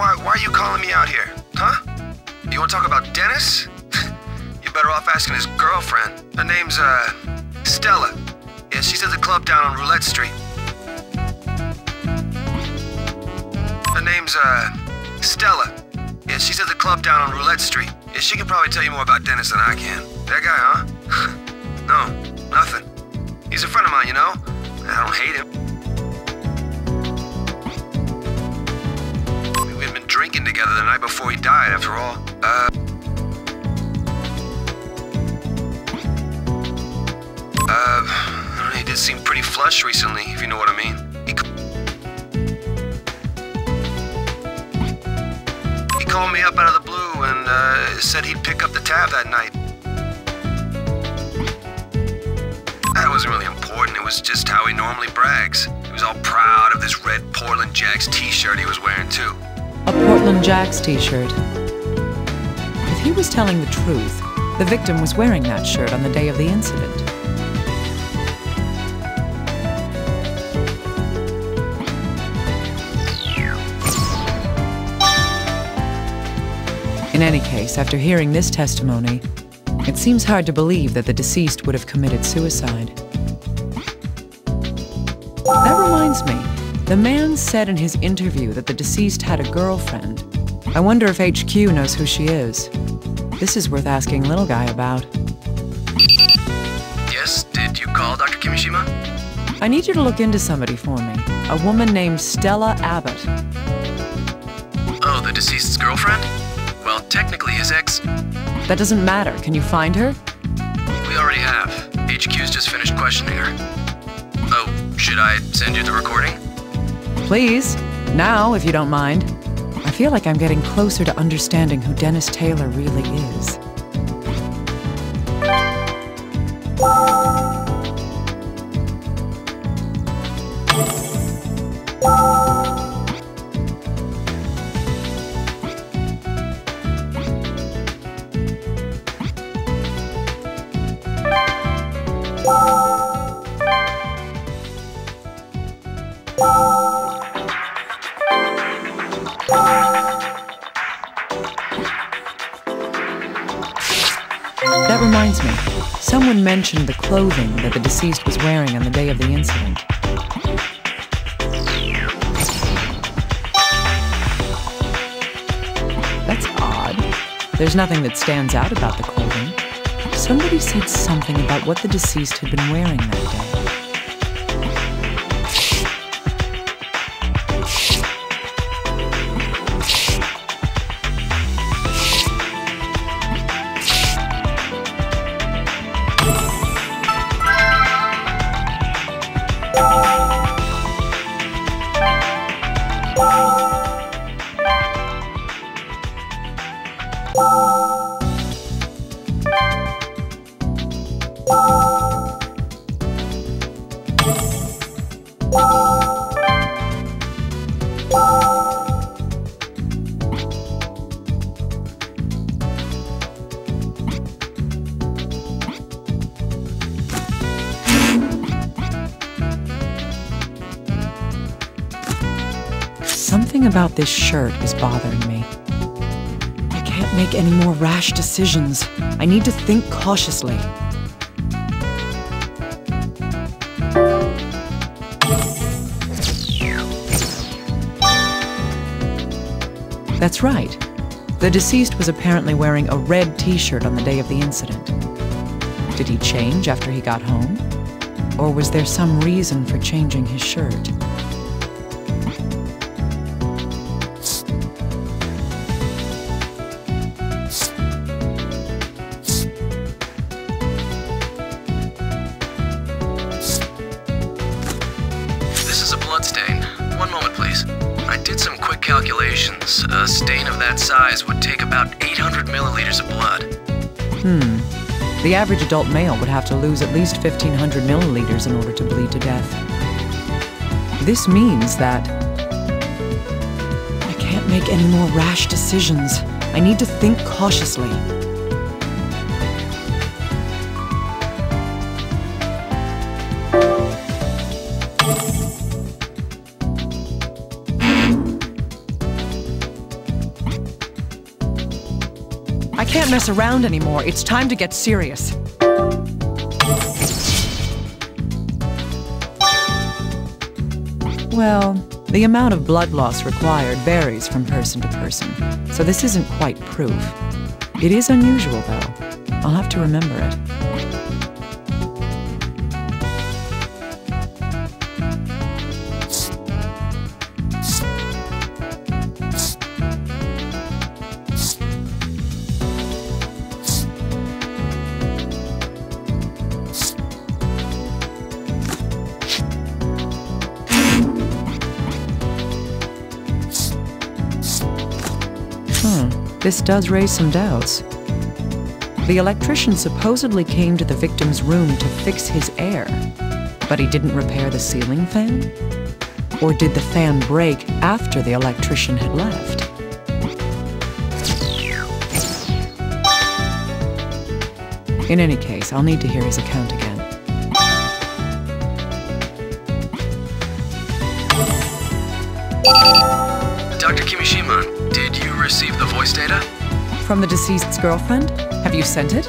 why are you calling me out here? Huh? You want to talk about Dennis? You're better off asking his girlfriend. Her name's, Stella. Yeah, she's at the club down on Roulette Street. Her name's, Stella. Yeah, she's at the club down on Roulette Street. Yeah, she can probably tell you more about Dennis than I can. That guy, huh? No, nothing. He's a friend of mine, you know? I don't hate him. We'd been drinking together the night before he died, after all. He did seem pretty flush recently, if you know what I mean. He called me up out of the blue and said he'd pick up the tab that night. That wasn't really important. It was just how he normally brags. He was all proud of this red Portland Jacks t-shirt he was wearing, too. A Portland Jacks t-shirt. If he was telling the truth, the victim was wearing that shirt on the day of the incident. In any case, after hearing this testimony, it seems hard to believe that the deceased would have committed suicide. That reminds me, the man said in his interview that the deceased had a girlfriend. I wonder if HQ knows who she is. This is worth asking Little Guy about. Yes, did you call Dr. Kimishima? I need you to look into somebody for me. A woman named Stella Abbott. Oh, the deceased's girlfriend? Well, technically his ex... That doesn't matter. Can you find her? We already have. HQ's just finished questioning her. Oh, should I send you the recording? Please. Now, if you don't mind. I feel like I'm getting closer to understanding who Dennis Taylor really is. That reminds me, someone mentioned the clothing that the deceased was wearing on the day of the incident. That's odd. There's nothing that stands out about the clothing. Somebody said something about what the deceased had been wearing that day. Something about this shirt is bothering me. I can't make any more rash decisions. I need to think cautiously. That's right. The deceased was apparently wearing a red t-shirt on the day of the incident. Did he change after he got home? Or was there some reason for changing his shirt? This is a blood stain. One moment, please. I did some quick calculations. A stain of that size would take about 800 milliliters of blood. The average adult male would have to lose at least 1,500 milliliters in order to bleed to death. This means that I can't make any more rash decisions. I need to think cautiously. I can't mess around anymore. It's time to get serious. Well, the amount of blood loss required varies from person to person, so this isn't quite proof. It is unusual, though. I'll have to remember it. This does raise some doubts. The electrician supposedly came to the victim's room to fix his air, but he didn't repair the ceiling fan? Or did the fan break after the electrician had left? In any case, I'll need to hear his account again. Dr. Kimishima, did you receive the voice data? From the deceased's girlfriend? Have you sent it?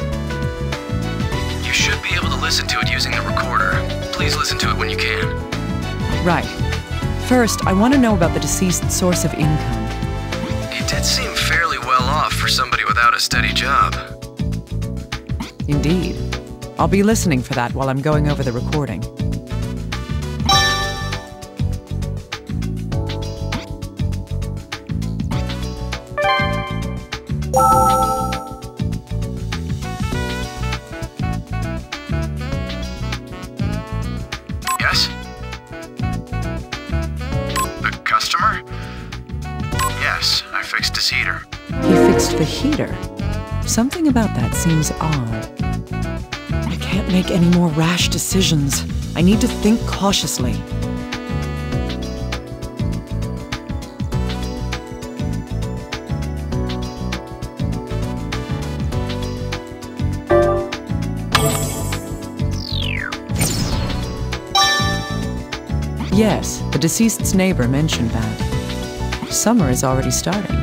You should be able to listen to it using the recorder. Please listen to it when you can. Right. First, I want to know about the deceased's source of income. He did seem fairly well off for somebody without a steady job. Indeed. I'll be listening for that while I'm going over the recording. Yes? The customer? Yes, I fixed his heater. He fixed the heater. Something about that seems odd. I can't make any more rash decisions. I need to think cautiously. Yes, the deceased's neighbor mentioned that. Summer is already starting.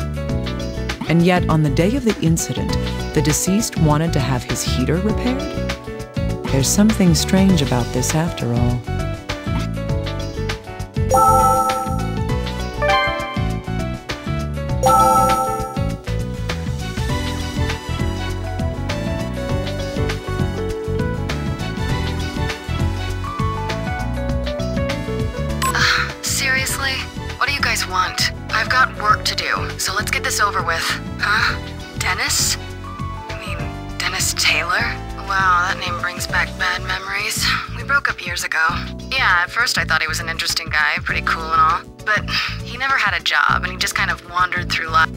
And yet, on the day of the incident, the deceased wanted to have his heater repaired? There's something strange about this after all. Seriously? What do you guys want? I've got work to do, so let's get this over with. Huh? Dennis? I mean, Dennis Taylor? Wow, that name brings back bad memories. We broke up years ago. Yeah, at first I thought he was an interesting guy, pretty cool and all. But he never had a job, and he just kind of wandered through life.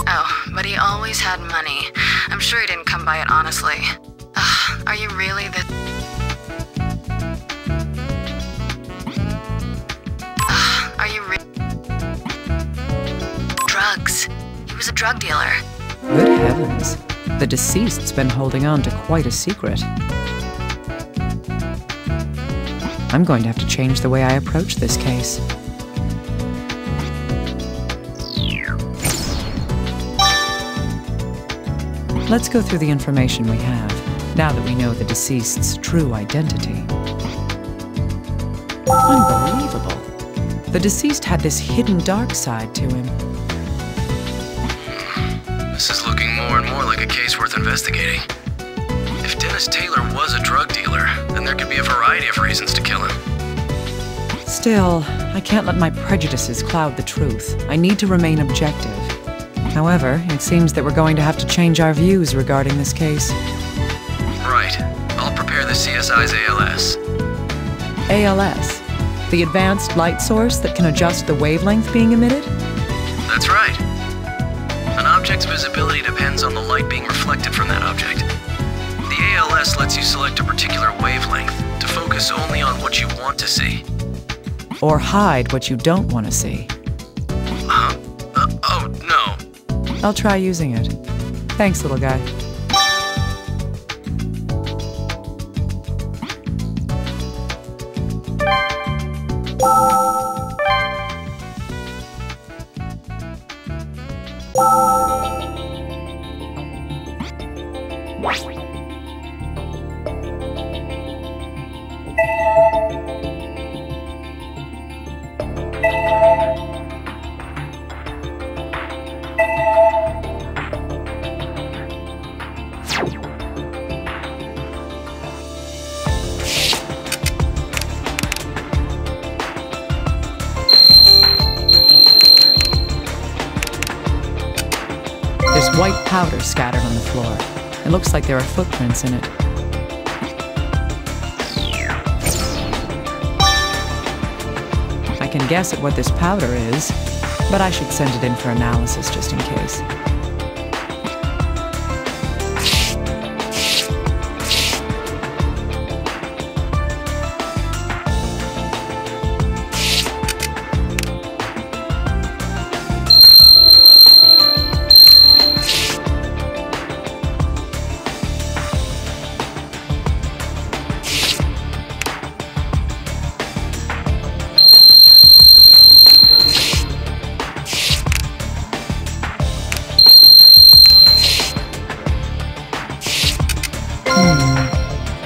Oh, but he always had money. I'm sure he didn't come by it honestly. Are you really the... Are you drugs? He was a drug dealer. Good heavens. The deceased's been holding on to quite a secret. I'm going to have to change the way I approach this case. Let's go through the information we have, now that we know the deceased's true identity. Unbelievable. The deceased had this hidden dark side to him. This is looking more and more like a case worth investigating. If Dennis Taylor was a drug dealer, then there could be a variety of reasons to kill him. Still, I can't let my prejudices cloud the truth. I need to remain objective. However, it seems that we're going to have to change our views regarding this case. Right. I'll prepare the CSI's ALS. ALS? The advanced light source that can adjust the wavelength being emitted? That's right. An object's visibility depends on the light being reflected from that object. The ALS lets you select a particular wavelength to focus only on what you want to see. Or hide what you don't want to see. Huh? Oh, no. I'll try using it. Thanks, little guy. There's white powder scattered on the floor. It looks like there are footprints in it. I can guess at what this powder is, but I should send it in for analysis just in case.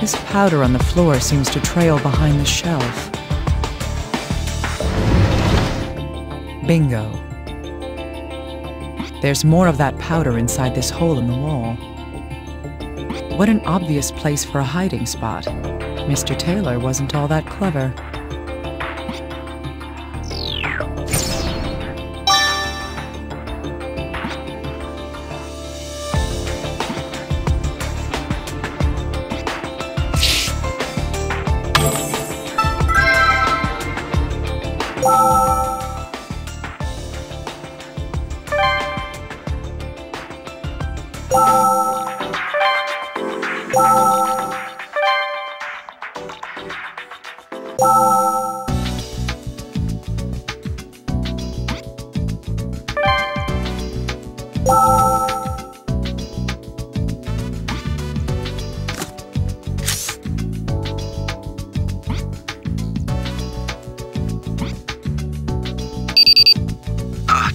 This powder on the floor seems to trail behind the shelf. Bingo. There's more of that powder inside this hole in the wall. What an obvious place for a hiding spot. Mr. Taylor wasn't all that clever.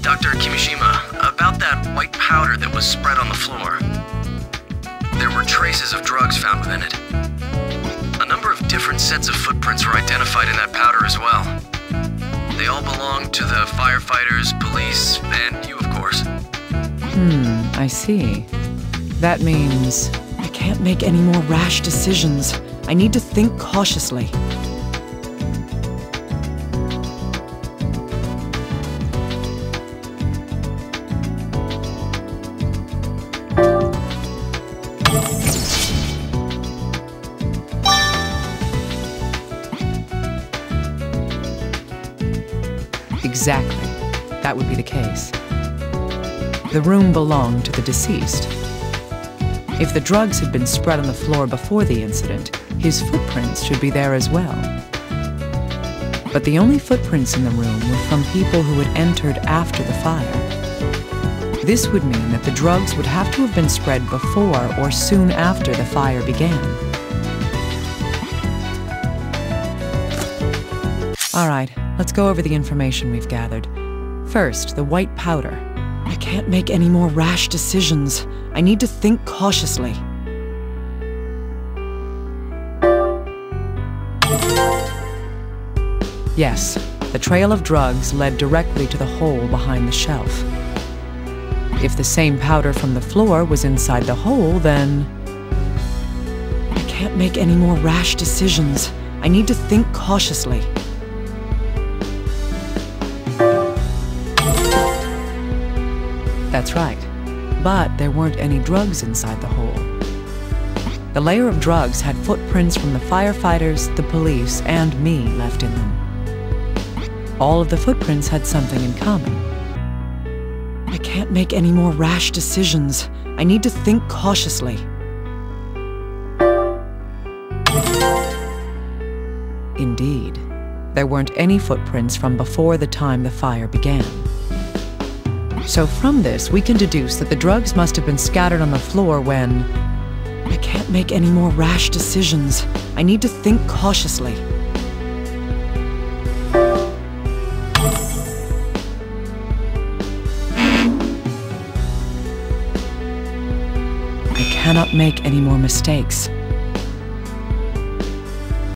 Dr. Kimishima, about that white powder that was spread on the floor. There were traces of drugs found within it. A number of different sets of footprints were identified in that powder as well. They all belonged to the firefighters, police, and you, of course. I see. That means I can't make any more rash decisions. I need to think cautiously. Exactly. That would be the case. The room belonged to the deceased. If the drugs had been spread on the floor before the incident, his footprints should be there as well. But the only footprints in the room were from people who had entered after the fire. This would mean that the drugs would have to have been spread before or soon after the fire began. All right, let's go over the information we've gathered. First, the white powder. I can't make any more rash decisions. I need to think cautiously. Yes, the trail of drugs led directly to the hole behind the shelf. If the same powder from the floor was inside the hole, then I can't make any more rash decisions. I need to think cautiously. That's right. But there weren't any drugs inside the hole. The layer of drugs had footprints from the firefighters, the police, and me left in them. All of the footprints had something in common. I can't make any more rash decisions. I need to think cautiously. Indeed, there weren't any footprints from before the time the fire began. So from this, we can deduce that the drugs must have been scattered on the floor when I can't make any more rash decisions. I need to think cautiously. cannot make any more mistakes.